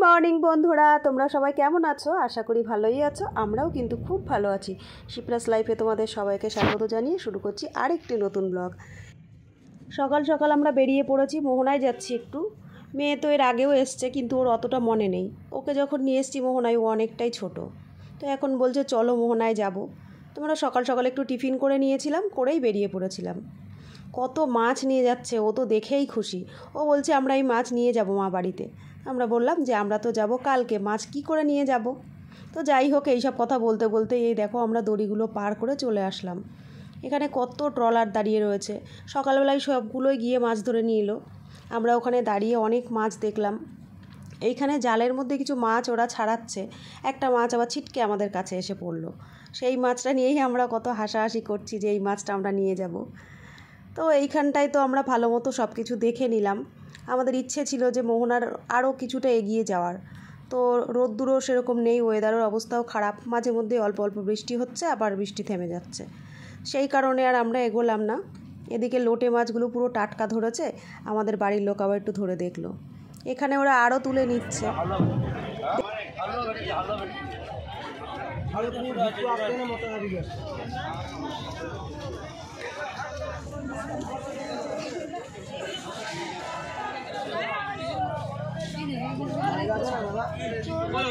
Morning বন্ধুরা, তোমরা সবাই কেমন আছো? আশা করি ভালোই আছো। আমরাও কিন্তু খুব ভালো আছি। শিপ্রাস লাইফে তোমাদের সবাইকে স্বাগত জানিয়ে শুরু করছি আরেকটি নতুন ব্লগ। সকাল সকাল আমরা বেরিয়ে পড়েছি, মোহনায় যাচ্ছি একটু। মেয়ে তো এর আগেও এসছে, কিন্তু ওর অতটা মনে নেই। ওকে যখন নিয়ে এসছি মোহনায়, ও অনেকটাই ছোট। তো এখন বলছে চলো মোহনায় যাব। তোমরা সকাল সকাল একটু টিফিন করে নিয়েছিলাম, করেই বেরিয়ে পড়েছিলাম। কত মাছ নিয়ে যাচ্ছে, ও তো দেখেই খুশি। ও বলছে আমরা এই মাছ নিয়ে যাব মা বাড়িতে। আমরা বললাম যে আমরা তো যাব কালকে, মাছ কি করে নিয়ে যাব। তো যাই হোক, এইসব কথা বলতে বলতে এই দেখো আমরা দড়িগুলো পার করে চলে আসলাম। এখানে কত ট্রলার দাঁড়িয়ে রয়েছে। সকালবেলায় সবগুলোই গিয়ে মাছ ধরে নিয়ে এলো। আমরা ওখানে দাঁড়িয়ে অনেক মাছ দেখলাম। এইখানে জালের মধ্যে কিছু মাছ ওরা ছাড়াচ্ছে, একটা মাছ আবার ছিটকে আমাদের কাছে এসে পড়লো। সেই মাছটা নিয়েই আমরা কত হাসাহাসি করছি যে এই মাছটা আমরা নিয়ে যাব। তো এইখানটায় তো আমরা ভালো মতো সব কিছু দেখে নিলাম। আমাদের ইচ্ছে ছিল যে মোহনার আরও কিছুটা এগিয়ে যাওয়ার। তো রোদ্দুরও সেরকম নেই, ওয়েদারের অবস্থাও খারাপ, মাঝে মধ্যে অল্প অল্প বৃষ্টি হচ্ছে, আবার বৃষ্টি থেমে যাচ্ছে। সেই কারণে আর আমরা এগোলাম না। এদিকে লোটে মাছগুলো পুরো টাটকা ধরেছে, আমাদের বাড়ির লোক আবার একটু ধরে দেখলো। এখানে ওরা আরও তুলে নিচ্ছে।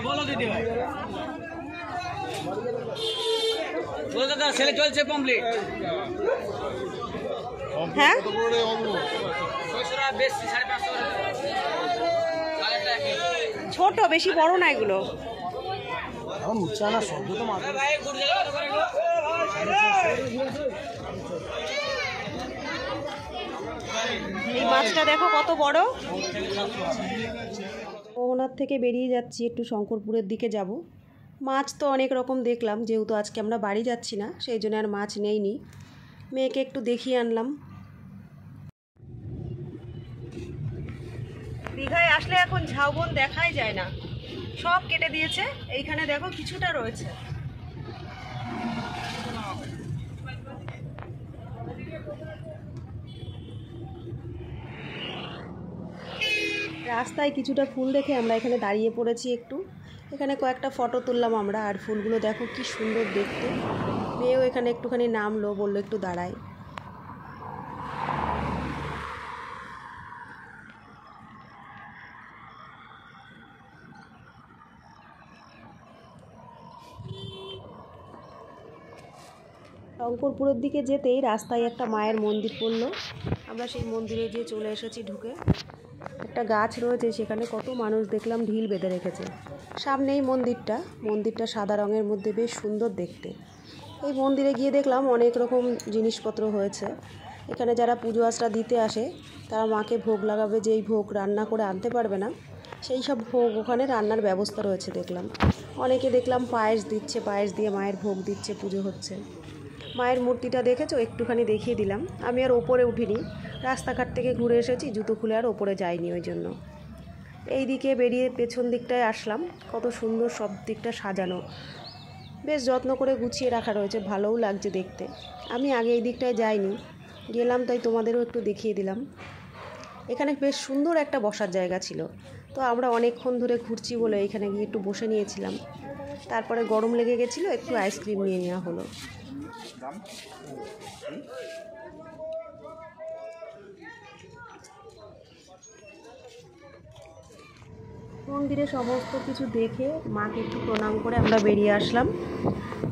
বলো দিদি ভাই, বলো দাদা, ছেলে চলছে কমপ্লিট। হ্যাঁ, ছোট, বেশি বড় না এগুলো। এই মাছটা দেখো কত বড়। মোহনার থেকে বেরিয়ে যাচ্ছি, একটু শঙ্করপুরের দিকে যাব। মাছ তো অনেক রকম দেখলাম, যেহেতু আজকে আমরা বাড়ি যাচ্ছি না সেই জন্য আর মাছ নেইনি। মেয়েকে একটু দেখিয়ে আনলাম। দীঘায় আসলে এখন ঝাউবন দেখাই যায় না, সব কেটে দিয়েছে। এইখানে দেখো কিছুটা রয়েছে। রাস্তায় কিছুটা ফুল দেখে আমরা এখানে দাঁড়িয়ে পড়েছি একটু। এখানে কয়েকটা ফটো তুললাম আমরা। আর ফুলগুলো দেখো কি সুন্দর দেখতে। মেয়েও এখানে একটুখানি নামলো, বললো একটু দাঁড়াই। শঙ্করপুরের দিকে যেতেই রাস্তায় একটা মায়ের মন্দির পড়লো। আমরা সেই মন্দিরে গিয়ে চলে এসেছি ঢুকে। একটা গাছ রয়েছে, সেখানে কত মানুষ দেখলাম ঢিল বেঁধে রেখেছে। সামনেই মন্দিরটা সাদা রঙের মধ্যে বেশ সুন্দর দেখতে। এই মন্দিরে গিয়ে দেখলাম অনেক রকম জিনিসপত্র হয়েছে। এখানে যারা পুজো আচরা দিতে আসে তারা মাকে ভোগ লাগাবে, যেই ভোগ রান্না করে আনতে পারবে না সেই সব ভোগ ওখানে রান্নার ব্যবস্থা রয়েছে দেখলাম। অনেকে দেখলাম পায়েস দিচ্ছে, পায়েস দিয়ে মায়ের ভোগ দিচ্ছে, পুজো হচ্ছে। মায়ের মূর্তিটা দেখেছো, একটুখানি দেখিয়ে দিলাম। আমি আর ওপরে উঠিনি, রাস্তাঘাট থেকে ঘুরে এসেছি, জুতো খুলে আর ওপরে যাইনি ওই জন্য। এই দিকে বেরিয়ে পেছন দিকটায় আসলাম, কত সুন্দর সব দিকটা সাজানো, বেশ যত্ন করে গুছিয়ে রাখা রয়েছে, ভালোও লাগছে দেখতে। আমি আগে এই দিকটায় যাইনি, গেলাম তাই তোমাদেরও একটু দেখিয়ে দিলাম। এখানে বেশ সুন্দর একটা বসার জায়গা ছিল। তো আমরা অনেকক্ষণ ধরে ঘুরছি বলে এখানে গিয়ে একটু বসে নিয়েছিলাম। তারপরে গরম লেগে গেছিলো, একটু আইসক্রিম নিয়ে নেওয়া হলো। মন্দিরে সমস্ত কিছু দেখে মাকে একটু প্রণাম করে আমরা বেরিয়ে আসলাম।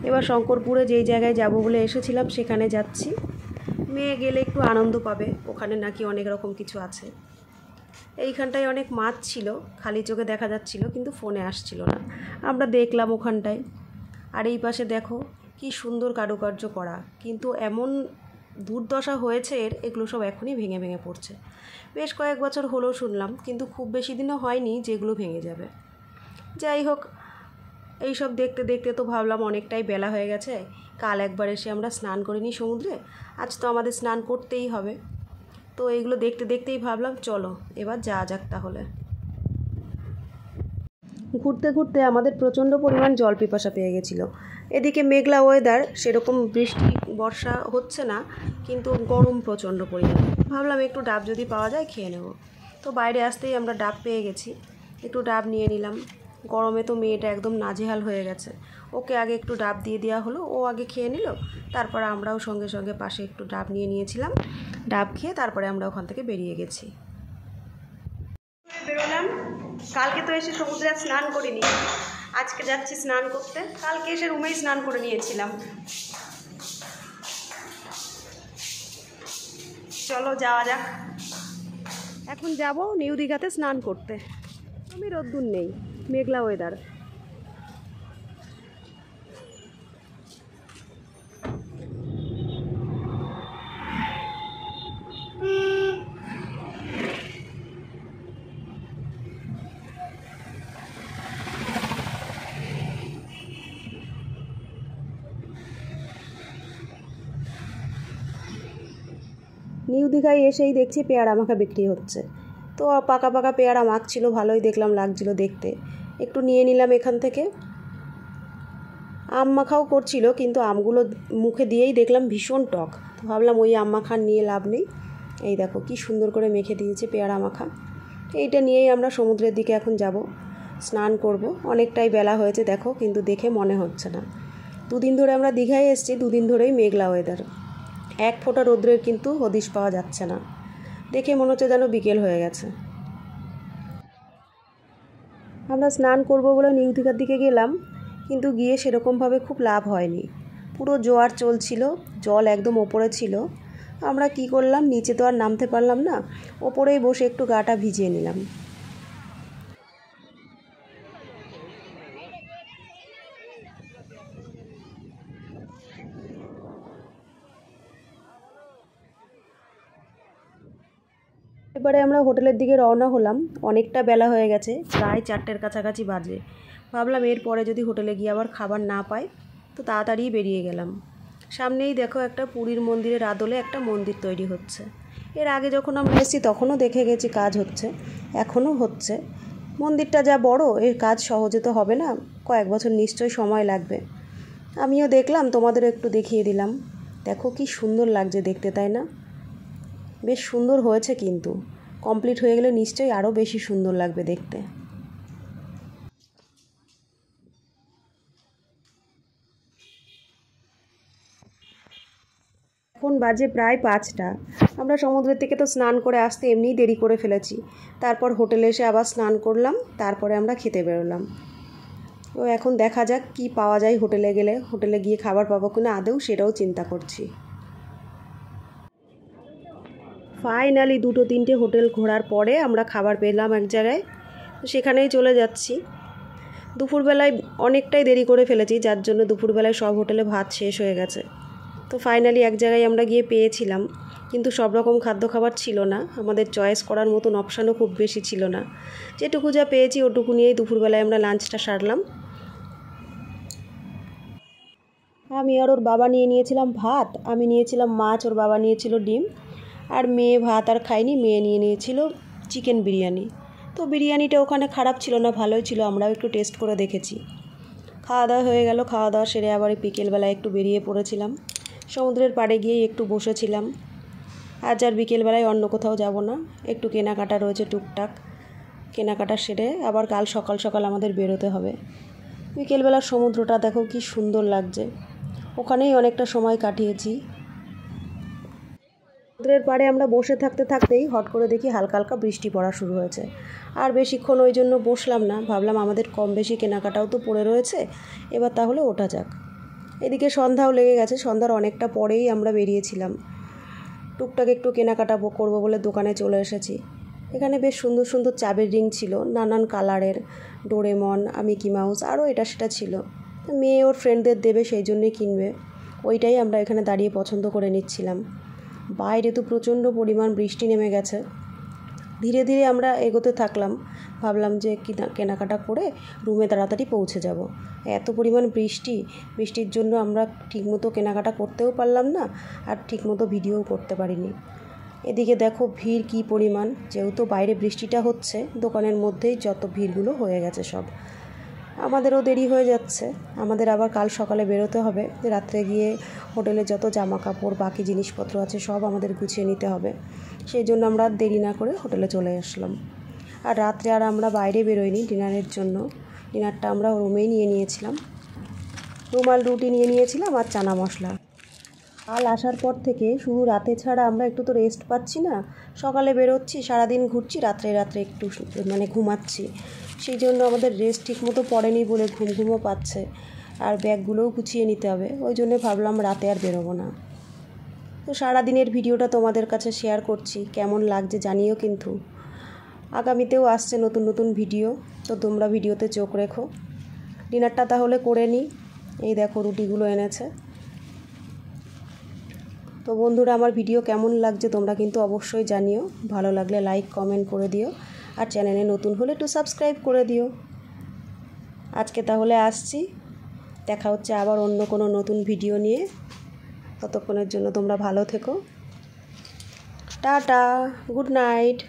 এবার শঙ্করপুরে যেই জায়গায় যাব বলে এসেছিলাম সেখানে যাচ্ছি। মেয়ে গেলে একটু আনন্দ পাবে, ওখানে নাকি অনেক রকম কিছু আছে। এইখানটায় অনেক মাছ ছিল, খালি চোখে দেখা যাচ্ছিল, কিন্তু ফোনে আসছিল না। আমরা দেখলাম ওখানটায়। আর এই পাশে দেখো কি সুন্দর কারুকার্য করা, কিন্তু এমন দুর্দশা হয়েছে এগুলো সব এখনই ভেঙে ভেঙে পড়ছে। বেশ কয়েক বছর হলো শুনলাম, কিন্তু খুব বেশি দিনও হয়নি যেগুলো ভেঙে যাবে। যাই হোক, এইসব দেখতে দেখতে তো ভাবলাম অনেকটাই বেলা হয়ে গেছে, কাল একবার এসে আমরা স্নান করিনি সমুদ্রে, আজ তো আমাদের স্নান করতেই হবে। তো এইগুলো দেখতে দেখতেই ভাবলাম চলো এবার যাওয়া যাক তাহলে। ঘুরতে ঘুরতে আমাদের প্রচণ্ড পরিমাণ জল পিপাসা পেয়ে গেছিলো। এদিকে মেঘলা ওয়েদার, সেরকম বৃষ্টি বর্ষা হচ্ছে না, কিন্তু গরম প্রচণ্ড পরিমাণ। ভাবলাম একটু ডাব যদি পাওয়া যায় খেয়ে নেব। তো বাইরে আসতেই আমরা ডাব পেয়ে গেছি। একটু ডাব নিয়ে নিলাম। গরমে তো মেয়েটা একদম নাজেহাল হয়ে গেছে, ওকে আগে একটু ডাব দিয়ে দেওয়া হলো, ও আগে খেয়ে নিল, তারপর আমরাও সঙ্গে সঙ্গে পাশে একটু ডাব নিয়ে নিয়েছিলাম। ডাব খেয়ে তারপরে আমরা ওখান থেকে বেরিয়ে গেছি। বেরোলাম। কালকে তো এসে সমুদ্রে স্নান করিনি, আজকে যাচ্ছি স্নান করতে। কালকে এসে রুমেই স্নান করে নিয়েছিলাম। চলো যাওয়া যাক। এখন যাব নিউ দীঘাতে স্নান করতে। আমি রোদ্দুর নেই, মেঘলা ওয়েদার। নিউ দীঘায় এসেই দেখছি পেয়ারা মাখা বিক্রি হচ্ছে। তো পাকা পাকা পেয়ারা মাখছিল, ভালোই দেখলাম, লাগছিল দেখতে। একটু নিয়ে নিলাম এখান থেকে। আম মাখাও করছিল, কিন্তু আমগুলো মুখে দিয়েই দেখলাম ভীষণ টক, তো ভাবলাম ওই আম মাখা নিয়ে লাভ নেই। এই দেখো কি সুন্দর করে মেখে দিয়েছে পেয়ারা মাখা। এইটা নিয়েই আমরা সমুদ্রের দিকে এখন যাব, স্নান করব। অনেকটাই বেলা হয়েছে দেখো, কিন্তু দেখে মনে হচ্ছে না। দুদিন ধরে আমরা দীঘায় এসেছি, দুদিন ধরেই মেঘলা ওয়েদার, এক ফোঁটা রৌদ্রের কিন্তু হদিশ পাওয়া যাচ্ছে না। দেখে মনে হচ্ছে যেন বিকেল হয়ে গেছে। আমরা স্নান করব বলে নিউ দীঘার দিকে গেলাম, কিন্তু গিয়ে সেরকমভাবে খুব লাভ হয়নি। পুরো জোয়ার চলছিল, জল একদম ওপরে ছিল। আমরা কি করলাম, নিচে তো আর নামতে পারলাম না, ওপরেই বসে একটু গাটা ভিজিয়ে নিলাম। এবারে আমরা হোটেলের দিকে রওনা হলাম। অনেকটা বেলা হয়ে গেছে, প্রায় 4টের কাছাকাছি বাজে। ভাবলাম এরপরে যদি হোটেলে গিয়ে আবার খাবার না পাই, তো তাড়াতাড়ি বেরিয়ে গেলাম। সামনেই দেখো একটা পুরীর মন্দিরের আদলে একটা মন্দির তৈরি হচ্ছে। এর আগে যখন আমরা এসেছি তখনও দেখে গেছি কাজ হচ্ছে, এখনও হচ্ছে। মন্দিরটা যা বড়, এর কাজ সহজে তো হবে না, কয়েক বছর নিশ্চয়ই সময় লাগবে। আমিও দেখলাম, তোমাদেরও একটু দেখিয়ে দিলাম। দেখো কি সুন্দর লাগছে দেখতে, তাই না? বেশ সুন্দর হয়েছে, কিন্তু কমপ্লিট হয়ে গেলে নিশ্চয়ই আরও বেশি সুন্দর লাগবে দেখতে। এখন বাজে প্রায় 5টা। আমরা সমুদ্রের থেকে তো স্নান করে আসতে এমনিই দেরি করে ফেলেছি। তারপর হোটেলে এসে আবার স্নান করলাম, তারপরে আমরা খেতে বেরোলাম। তো এখন দেখা যাক কি পাওয়া যায় হোটেলে গেলে। হোটেলে গিয়ে খাবার পাবো কিনা আদৌ, সেটাও চিন্তা করছি। ফাইনালি 2-3টে হোটেল ঘোরার পরে আমরা খাবার পেলাম এক জায়গায়, তো সেখানেই চলে যাচ্ছি। দুপুরবেলায় অনেকটাই দেরি করে ফেলেছি, যার জন্য দুপুরবেলায় সব হোটেলে ভাত শেষ হয়ে গেছে। তো ফাইনালি এক জায়গায় আমরা গিয়ে পেয়েছিলাম, কিন্তু সব রকম খাদ্য খাবার ছিল না, আমাদের চয়েস করার মতন অপশানও খুব বেশি ছিল না। যেটুকু যা পেয়েছি ওটুকু নিয়েই দুপুরবেলায় আমরা লাঞ্চটা সারলাম। আমি আর ওর বাবা নিয়ে নিয়েছিলাম ভাত, আমি নিয়েছিলাম মাছ, ওর বাবা নিয়েছিল ডিম। আর মেয়ে ভাত আর খায়নি, মেয়ে নিয়ে নিয়েছিল চিকেন বিরিয়ানি। তো বিরিয়ানিটা ওখানে খারাপ ছিল না, ভালোই ছিল, আমরাও একটু টেস্ট করে দেখেছি। খাওয়া দাওয়া হয়ে গেল, খাওয়া দাওয়া সেরে আবার বিকেলবেলায় একটু বেরিয়ে পড়েছিলাম। সমুদ্রের পাড়ে গিয়ে একটু বসেছিলাম। আজ আর বিকেলবেলায় অন্য কোথাও যাব না, একটু কেনাকাটা রয়েছে টুকটাক, কেনাকাটা সেরে আবার কাল সকাল সকাল আমাদের বেরোতে হবে। বিকেলবেলার সমুদ্রটা দেখো কি সুন্দর লাগছে, ওখানেই অনেকটা সময় কাটিয়েছি। সমুদ্রের পাড়ে আমরা বসে থাকতে থাকতেই হট করে দেখি হালকা হালকা বৃষ্টি পড়া শুরু হয়েছে। আর বেশিক্ষণ ওই জন্য বসলাম না, ভাবলাম আমাদের কম বেশি কেনাকাটাও তো পড়ে রয়েছে, এবার তাহলে ওঠা যাক। এদিকে সন্ধ্যাও লেগে গেছে, সন্ধ্যার অনেকটা পরেই আমরা বেরিয়েছিলাম। টুকটাক একটু কেনাকাটা করবো বলে দোকানে চলে এসেছি। এখানে বেশ সুন্দর সুন্দর চাবির রিং ছিল, নানান কালারের, ডোরেমন, মিকি মাউস, আরও এটা সেটা ছিল। মেয়ে ওর ফ্রেন্ডদের দেবে, সেই জন্যই কিনবে, ওইটাই আমরা এখানে দাঁড়িয়ে পছন্দ করে নিচ্ছিলাম। বাইরে তো প্রচণ্ড পরিমাণ বৃষ্টি নেমে গেছে। ধীরে ধীরে আমরা এগোতে থাকলাম, ভাবলাম যে কেনাকাটা করে রুমে তাড়াতাড়ি পৌঁছে যাব। এত পরিমাণ বৃষ্টির জন্য আমরা ঠিকমতো কেনাকাটা করতেও পারলাম না, আর ঠিকমতো ভিডিওও করতে পারিনি। এদিকে দেখো ভিড় কী পরিমাণ, যেহেতু বাইরে বৃষ্টিটা হচ্ছে, দোকানের মধ্যেই যত ভিড়গুলো হয়ে গেছে সব। আমাদেরও দেরি হয়ে যাচ্ছে, আমাদের আবার কাল সকালে বেরোতে হবে। রাত্রে গিয়ে হোটেলে যত জামা কাপড় বাকি জিনিসপত্র আছে সব আমাদের গুছিয়ে নিতে হবে। সেই জন্য আমরা দেরি না করে হোটেলে চলে আসলাম। আর রাত্রে আর আমরা বাইরে বেরোইনি ডিনারের জন্য, ডিনারটা আমরা রুমেই নিয়ে নিয়েছিলাম। রুমাল রুটি নিয়ে নিয়েছিলাম আর চানা মশলা। কাল আসার পর থেকে শুধু রাতে ছাড়া আমরা একটু তো রেস্ট পাচ্ছি না। সকালে বেরোচ্ছি, সারাদিন ঘুরছি, রাত্রে একটু ঘুমাচ্ছি। সেই জন্য আমাদের রেস্ট ঠিকমতো পড়েনি বলে ঘুমও পাচ্ছে। আর ব্যাগগুলোও গুছিয়ে নিতে হবে, ওই জন্যে ভাবলাম রাতে আর বেরোবো না। তো সারাদিনের ভিডিওটা তোমাদের কাছে শেয়ার করছি, কেমন লাগছে জানিও কিন্তু। আগামীতেও আসছে নতুন নতুন ভিডিও, তো তোমরা ভিডিওতে চোখ রেখো। ডিনারটা তাহলে করে নিই। এই দেখো রুটিগুলো এনেছে। তো বন্ধুরা, আমার ভিডিও কেমন লাগছে তোমরা কিন্তু অবশ্যই জানিও। ভালো লাগলে লাইক কমেন্ট করে দিও, আর চ্যানেলে নতুন হলে একটু সাবস্ক্রাইব করে দিও। আজকে তাহলে আসছি, দেখা হচ্ছে আবার অন্য কোনো নতুন ভিডিও নিয়ে। ততক্ষণের জন্য তোমরা ভালো থেকো। Tata, good night.